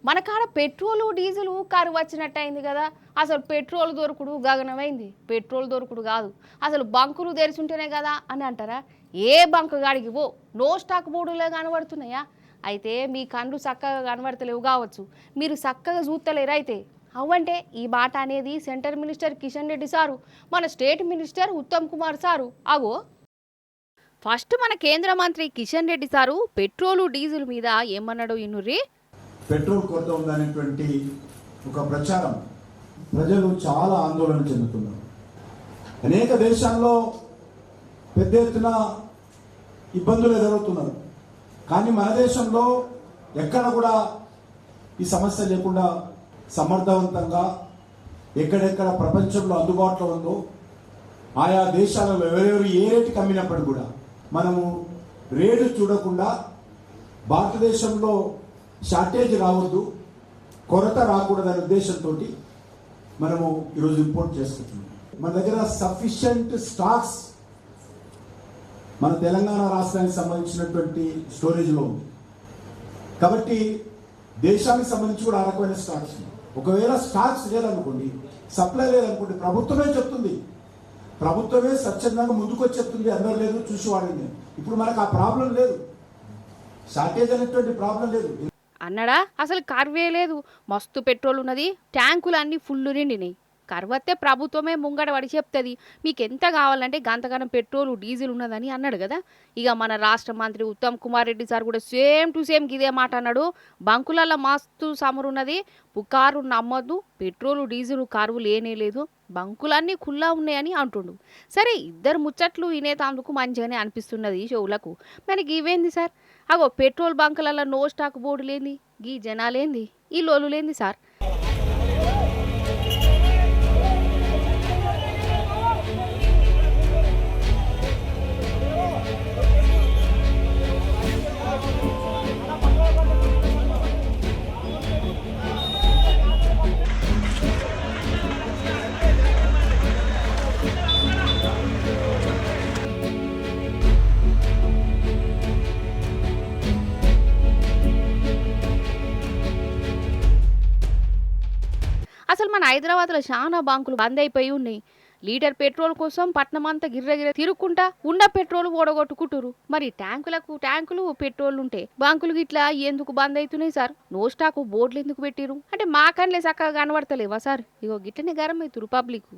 మన కాడ petrol diesel కరువు వచ్చినట్టు అయింది కదా. అసలు పెట్రోల్ దొరుకుడు గగనమైంది. పెట్రోల్ దొరుకుడు కాదు, అసలు బంకులు తెరిచుంటేనే కదా అని అంటారా? ఏ బంకు గాడికి పో నో స్టాక్ బోర్డులే కనబడుతున్నాయా? అయితే మీ కళ్ళు చక్కగా కనబడతలేవు కావచ్చు, మీరు చక్కగా చూస్తలేరు. అయితే అవ్వంటే ఈ మాట అనేది centre minister Kishan Reddy sir, మన state minister Uttam Kumar sir. అగో ఫస్ట్ మన కేంద్ర మంత్రి Kishan Reddy sir petrol diesel మీద ఏమన్నాడో ఇన్నుర్రి. పెట్రోల్ కొరత ఉందనేటువంటి ఒక ప్రచారం ప్రజలు చాలా ఆందోళన చెందుతున్నారు. అనేక దేశాల్లో పెద్ద ఎత్తున ఇబ్బందులు ఎదురవుతున్నారు. కానీ మన దేశంలో ఎక్కడ కూడా ఈ సమస్య లేకుండా సమర్థవంతంగా ఎక్కడెక్కడ ప్రపంచంలో అందుబాటులో ఉందో ఆయా దేశాలలో ఎవరెవరు ఏ రేటుకి అమ్మినప్పుడు కూడా మనము రేటు చూడకుండా భారతదేశంలో షార్టేజ్ రావద్దు, కొరత రాకూడదనే ఉద్దేశంతో మనము ఈరోజు ఇంపోర్ట్ చేసుకుంటున్నాం. మన దగ్గర సఫిషియంట్ స్టాక్స్ మన తెలంగాణ రాష్ట్రానికి సంబంధించినటువంటి స్టోరేజ్లో ఉంది. కాబట్టి దేశానికి సంబంధించి కూడా ఆ రకమైన స్టాక్స్. ఒకవేళ స్టాక్స్ లేదనుకోండి, సప్లై లేదనుకోండి, ప్రభుత్వమే చెప్తుంది, ప్రభుత్వమే స్వచ్ఛందంగా ముందుకొచ్చి చెప్తుంది, అందరూ లేదు చూసి వాడింది. ఇప్పుడు మనకు ఆ ప్రాబ్లం లేదు, షార్టేజ్ అనేటువంటి ప్రాబ్లం లేదు అన్నాడా. అసలు కరువే లేదు, మస్తు పెట్రోల్ ఉన్నది, ట్యాంకులు అన్నీ ఫుల్ నిండినాయి. కరువత్తే ప్రభుత్వమే ముంగడ పడి చెప్తుంది మీకు ఎంత కావాలంటే గంతగానం పెట్రోల్ డీజిల్ ఉన్నదని అన్నాడు కదా. ఇక మన రాష్ట్ర మంత్రి ఉత్తమ్ కుమార్ రెడ్డి సార్ కూడా సేమ్ టు సేమ్ ఇదే మాట అన్నాడు. బంకులలో మస్తు సమరున్నది, పుకారు నమ్మద్దు, పెట్రోల్ డీజిల్ కరువు లేనే లేదు, బంకులన్నీ ఖుల్లా ఉన్నాయని అంటుండు. సరే ఇద్దరు ముచ్చట్లు వినేతందుకు మంచిగానే అనిపిస్తున్నది షోవులకు. మనకి ఇవేంది సార్? అగో పెట్రోల్ బంకులలో నో స్టాక్ బోర్డు లేంది, గీ జనాలేంది, ఈ లోలు లేంది సార్? అసలు మన హైదరాబాద్లో చాలా బంకులు బంద్ అయిపోయి ఉన్నాయి. లీటర్ పెట్రోల్ కోసం పట్నం అంతా గిర్రగిర తిరుక్కుంటా ఉన్న పెట్రోల్ ఓడగొట్టుకుంటురు. మరి ట్యాంకులు పెట్రోల్ ఉంటే బంకులు గిట్లా ఎందుకు బంద్ అవుతున్నాయి సార్? నో స్టాక్ బోర్డులు ఎందుకు పెట్టిరు అంటే మా కన్లే చక్కగా కనబడతలేవా సార్? ఇగో గిట్లనే గరం అవుతురు పబ్లిక్.